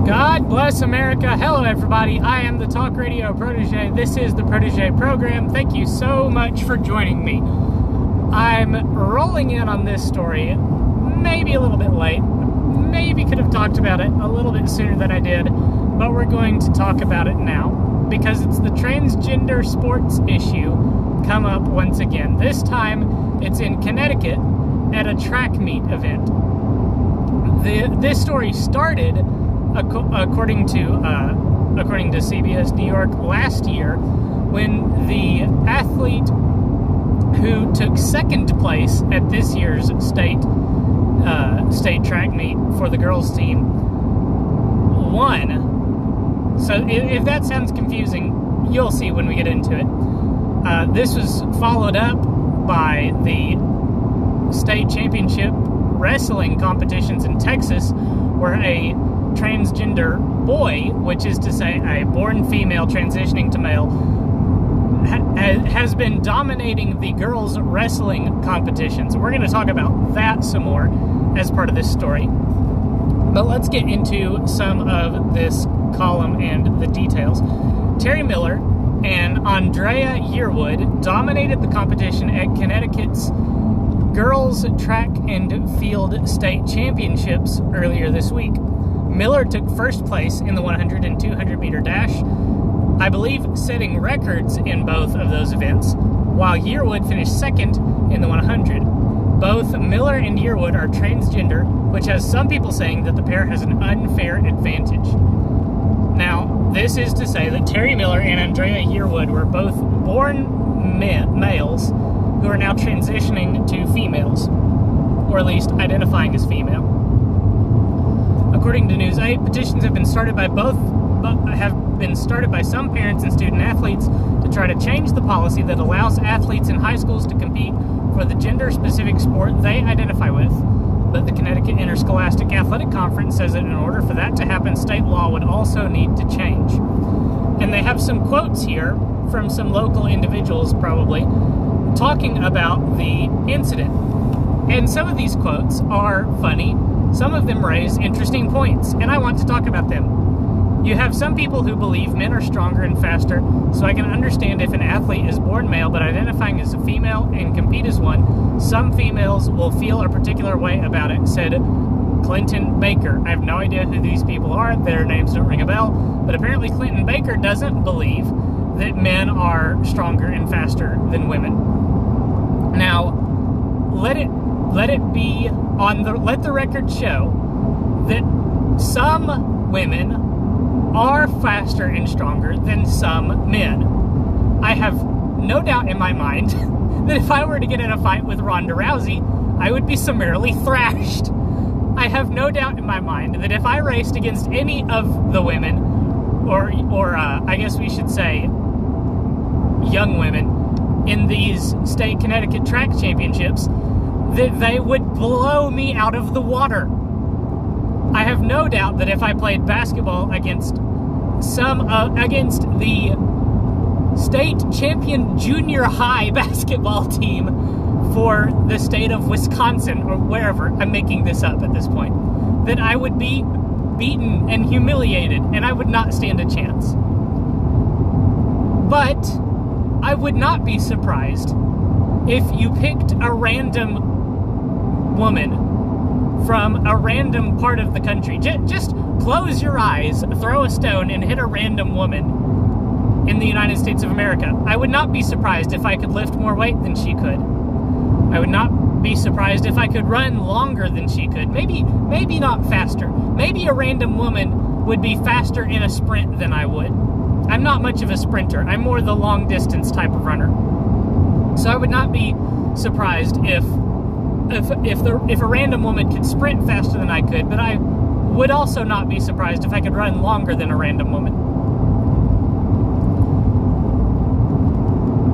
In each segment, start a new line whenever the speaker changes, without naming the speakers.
God bless America. Hello, everybody. I am the Talk Radio Protege. This is the Protege program. Thank you so much for joining me. I'm rolling in on this story maybe a little bit late. Maybe could have talked about it a little bit sooner than I did, but we're going to talk about it now because it's the transgender sports issue come up once again. This time it's in Connecticut at a track meet event. This story started according to CBS New York last year, when the athlete who took second place at this year's state track meet for the girls team won. So if that sounds confusing, you'll see when we get into it. This was followed up by the state championship wrestling competitions in Texas, where a transgender boy, which is to say a born female transitioning to male, has been dominating the girls' wrestling competitions. We're going to talk about that some more as part of this story. But let's get into some of this column and the details. Terry Miller and Andrea Yearwood dominated the competition at Connecticut's Girls Track and Field State Championships earlier this week. Miller took first place in the 100 and 200 meter dash, I believe setting records in both of those events, while Yearwood finished second in the 100. Both Miller and Yearwood are transgender, which has some people saying that the pair has an unfair advantage. Now, this is to say that Terry Miller and Andrea Yearwood were both born males who are now transitioning to females, or at least identifying as female. According to News 8, petitions have been started by some parents and student athletes to try to change the policy that allows athletes in high schools to compete for the gender-specific sport they identify with. But the Connecticut Interscholastic Athletic Conference says that in order for that to happen, state law would also need to change. And they have some quotes here from some local individuals, probably, talking about the incident. And some of these quotes are funny. Some of them raise interesting points, and I want to talk about them. You have some people who believe men are stronger and faster, so I can understand if an athlete is born male but identifying as a female and compete as one, some females will feel a particular way about it, said Clinton Baker. I have no idea who these people are. Their names don't ring a bell, but apparently Clinton Baker doesn't believe that men are stronger and faster than women. Now, let the record show that some women are faster and stronger than some men. I have no doubt in my mind that if I were to get in a fight with Ronda Rousey, I would be summarily thrashed. I have no doubt in my mind that if I raced against any of the women, or I guess we should say young women, in these state Connecticut track championships, that they would blow me out of the water. I have no doubt that if I played basketball against the state champion junior high basketball team for the state of Wisconsin, or wherever, I'm making this up at this point, that I would be beaten and humiliated, and I would not stand a chance. But I would not be surprised if you picked a random woman from a random part of the country. Just close your eyes, throw a stone, and hit a random woman in the United States of America. I would not be surprised if I could lift more weight than she could. I would not be surprised if I could run longer than she could. Maybe not faster. Maybe a random woman would be faster in a sprint than I would. I'm not much of a sprinter. I'm more the long distance type of runner. So I would not be surprised if a random woman could sprint faster than I could, but I would also not be surprised if I could run longer than a random woman.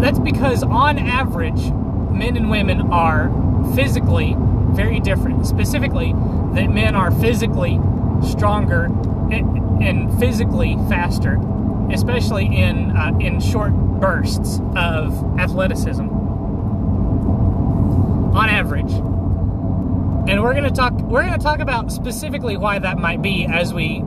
That's because on average, men and women are physically very different. Specifically, that men are physically stronger and physically faster, especially in short bursts of athleticism, on average. And we're going to talk about specifically why that might be as we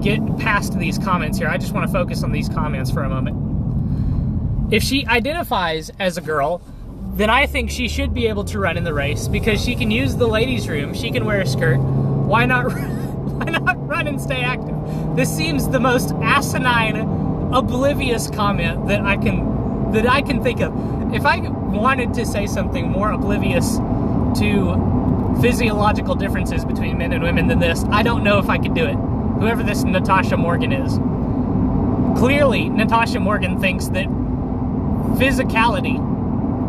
get past these comments here. I just want to focus on these comments for a moment. If she identifies as a girl, then I think she should be able to run in the race because she can use the ladies' room. She can wear a skirt. Why not run and stay active? This seems the most asinine, oblivious comment that I can think of. If I wanted to say something more oblivious to physiological differences between men and women than this, I don't know if I could do it. Whoever this Natasha Morgan is. Clearly, Natasha Morgan thinks that physicality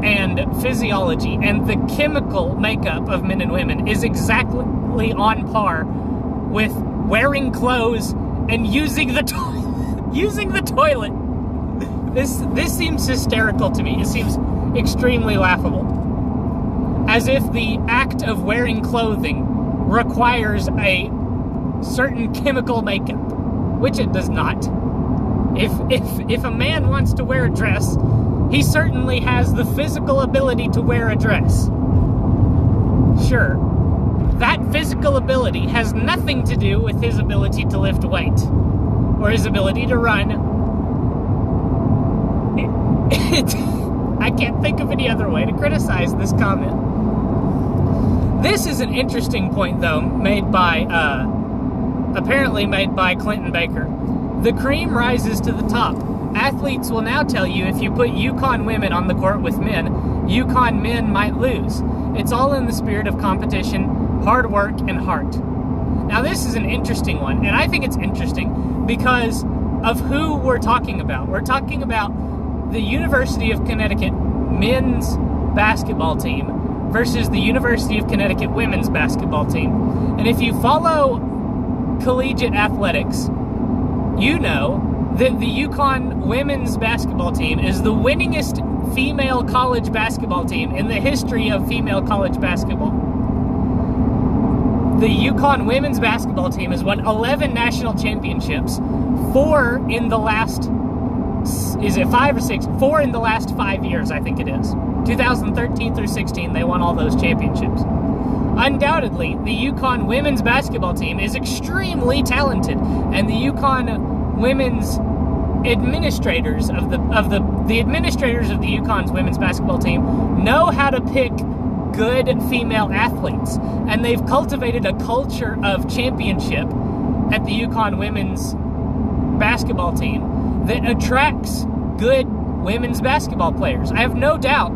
and physiology and the chemical makeup of men and women is exactly on par with wearing clothes and using the toilet. This seems hysterical to me. It seems extremely laughable. As if the act of wearing clothing requires a certain chemical makeup, which it does not. If a man wants to wear a dress, he certainly has the physical ability to wear a dress. Sure, that physical ability has nothing to do with his ability to lift weight or his ability to run. I can't think of any other way to criticize this comment. This is an interesting point, though, apparently made by Clinton Baker. The cream rises to the top. Athletes will now tell you if you put UConn women on the court with men, UConn men might lose. It's all in the spirit of competition, hard work, and heart. Now, this is an interesting one, and I think it's interesting because of who we're talking about. We're talking about the University of Connecticut men's basketball team versus the University of Connecticut women's basketball team. And if you follow collegiate athletics, you know that the UConn women's basketball team is the winningest female college basketball team in the history of female college basketball. The UConn women's basketball team has won 11 national championships, 4 in the last, is it 5 or 6? 4 in the last 5 years, I think it is. 2013 through 16, they won all those championships. Undoubtedly, the UConn women's basketball team is extremely talented, and the UConn women's administrators of the administrators of the UConn's women's basketball team know how to pick good female athletes, and they've cultivated a culture of championship at the UConn women's basketball team that attracts good women's basketball players. I have no doubt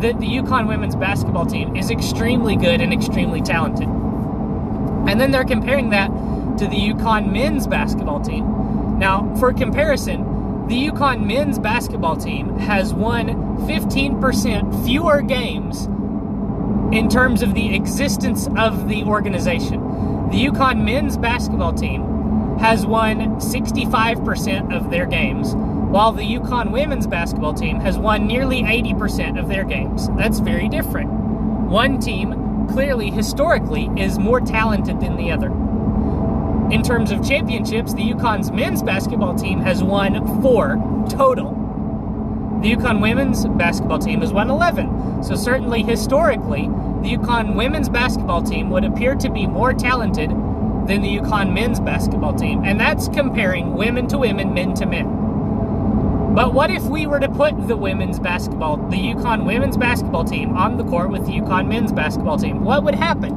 that the UConn women's basketball team is extremely good and extremely talented. And then they're comparing that to the UConn men's basketball team. Now, for comparison, the UConn men's basketball team has won 15% fewer games in terms of the existence of the organization. The UConn men's basketball team has won 65% of their games, while the UConn women's basketball team has won nearly 80% of their games. That's very different. One team, clearly, historically, is more talented than the other. In terms of championships, the UConn's men's basketball team has won 4 total. The UConn women's basketball team has won 11. So certainly, historically, the UConn women's basketball team would appear to be more talented than the UConn men's basketball team. And that's comparing women to women, men to men. But what if we were to put the UConn women's basketball team on the court with the UConn men's basketball team? What would happen?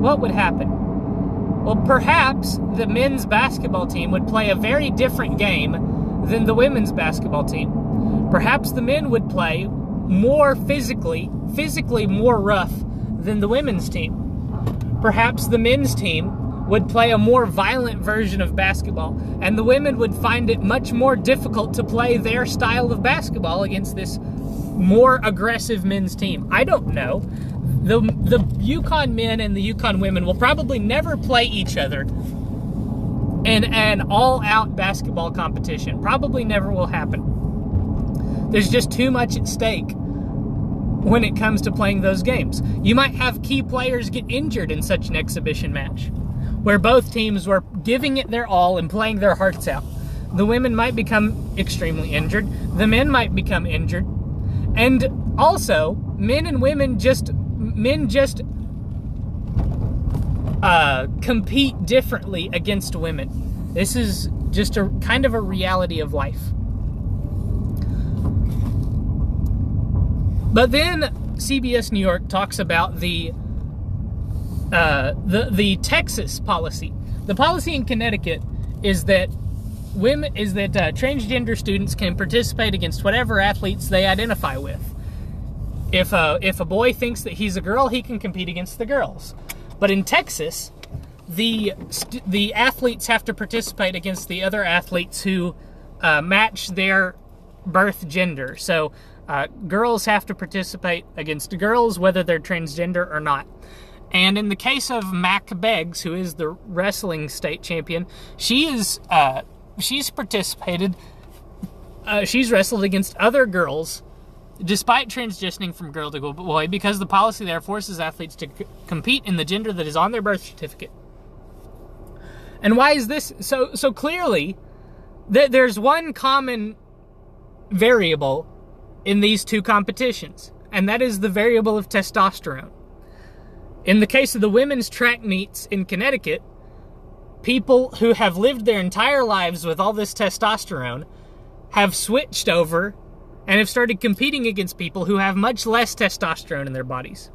What would happen? Well, perhaps the men's basketball team would play a very different game than the women's basketball team. Perhaps the men would play more physically more rough than the women's team. Perhaps the men's team would play a more violent version of basketball, and the women would find it much more difficult to play their style of basketball against this more aggressive men's team. I don't know. The UConn men and the UConn women will probably never play each other in an all-out basketball competition. Probably never will happen. There's just too much at stake when it comes to playing those games. You might have key players get injured in such an exhibition match, where both teams were giving it their all and playing their hearts out. The women might become extremely injured. The men might become injured. And also, men and women men compete differently against women. This is just a kind of a reality of life. But then CBS New York talks about the Texas policy. The policy in Connecticut is that transgender students can participate against whatever athletes they identify with. If a boy thinks that he's a girl, he can compete against the girls. But in Texas, the athletes have to participate against the other athletes who match their birth gender. So girls have to participate against girls, whether they're transgender or not. And in the case of Mac Beggs, who is the wrestling state champion, she's participated. She's wrestled against other girls, despite transitioning from girl to boy, because the policy there forces athletes to compete in the gender that is on their birth certificate. And why is this? So clearly, there's one common variable in these two competitions, and that is the variable of testosterone. In the case of the women's track meets in Connecticut, people who have lived their entire lives with all this testosterone have switched over and have started competing against people who have much less testosterone in their bodies.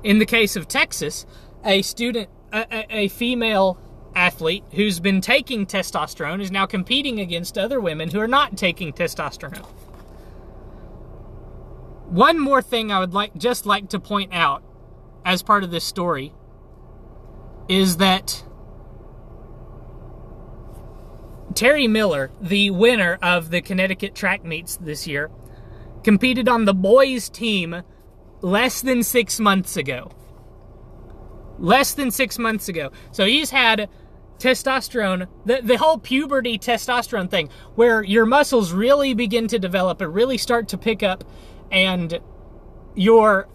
In the case of Texas, a female athlete who's been taking testosterone is now competing against other women who are not taking testosterone. One more thing I would like to point out as part of this story is that Terry Miller, the winner of the Connecticut track meets this year, competed on the boys' team less than 6 months ago. Less than 6 months ago. So he's had testosterone, the whole puberty testosterone thing, where your muscles really begin to develop and really start to pick up, and your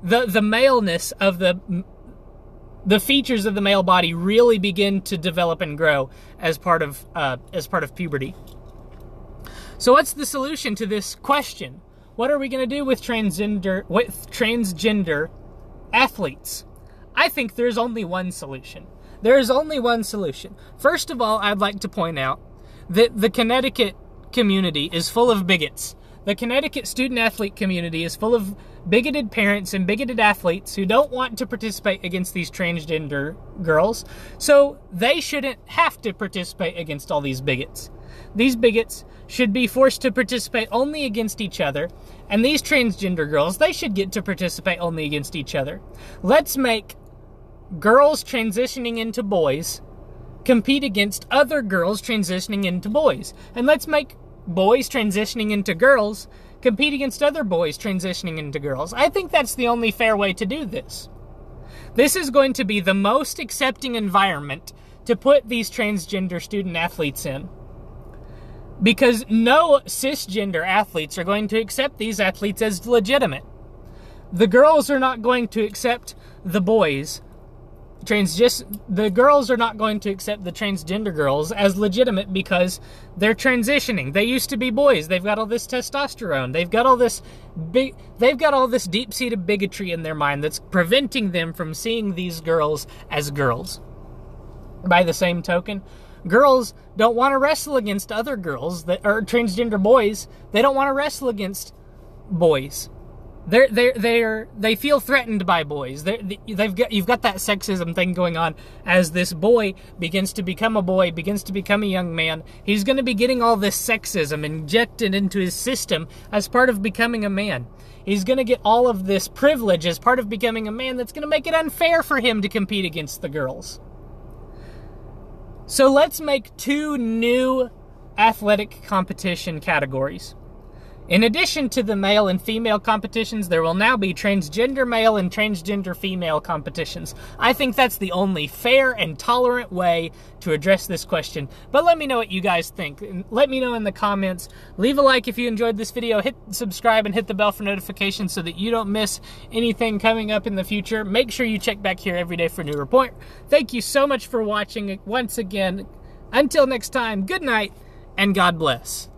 the maleness of the features of the male body really begin to develop and grow as part of puberty. So what's the solution to this question? What are we going to do with transgender athletes? I think there's only one solution. There is only one solution. First of all, I'd like to point out that the Connecticut community is full of bigots. The Connecticut student-athlete community is full of bigoted parents and bigoted athletes who don't want to participate against these transgender girls, so they shouldn't have to participate against all these bigots. These bigots should be forced to participate only against each other, and these transgender girls, they should get to participate only against each other. Let's make girls transitioning into boys compete against other girls transitioning into boys, and let's make boys transitioning into girls compete against other boys transitioning into girls. I think that's the only fair way to do this. This is going to be the most accepting environment to put these transgender student athletes in, because no cisgender athletes are going to accept these athletes as legitimate. The girls are not going to accept the boys. The girls are not going to accept the transgender girls as legitimate because they're transitioning. They used to be boys. They've got all this testosterone. They've got all this deep-seated bigotry in their mind that's preventing them from seeing these girls as girls. By the same token, girls don't want to wrestle against other girls that are transgender boys. They don't want to wrestle against boys. They feel threatened by boys. You've got that sexism thing going on. As this boy begins to become a boy, begins to become a young man, he's going to be getting all this sexism injected into his system as part of becoming a man. He's going to get all of this privilege as part of becoming a man that's going to make it unfair for him to compete against the girls. So let's make 2 new athletic competition categories. In addition to the male and female competitions, there will now be transgender male and transgender female competitions. I think that's the only fair and tolerant way to address this question. But let me know what you guys think. Let me know in the comments. Leave a like if you enjoyed this video. Hit subscribe and hit the bell for notifications so that you don't miss anything coming up in the future. Make sure you check back here every day for a new report. Thank you so much for watching once again. Until next time, good night and God bless.